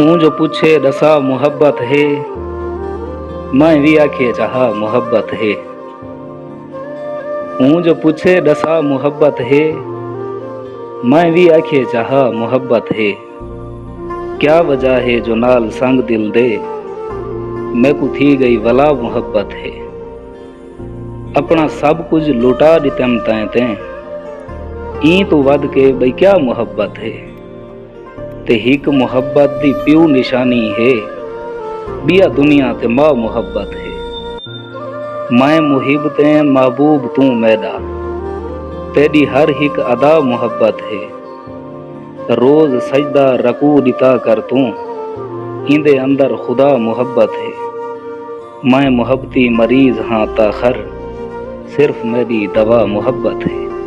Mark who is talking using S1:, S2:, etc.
S1: ऊं जो पूछे दसा मोहब्बत है, मैं भी आखे चाहा मोहब्बत है। ऊं जो पूछे दसा मोहब्बत है, मैं भी आखे चाहा मोहब्बत है। क्या वजह है जो नाल संग दिल दे, मैं को थी गई वला मोहब्बत है। अपना सब कुछ लुटा दितम तैं तैं, ई तो वद के बई क्या मोहब्बत है। ते हिक मोहब्बत दी प्यू निशानी है, बिया दुनिया ते मां मोहब्बत है। मैं मुहिब ते महबूब तू मैदा, तेरी हर हिक अदा मोहब्बत है। रोज सजदा रकू दिता कर तू, इंदे अंदर खुदा मोहब्बत है। मैं मोहब्बती मरीज हाँ ताखर, सिर्फ मेरी दवा मोहब्बत है।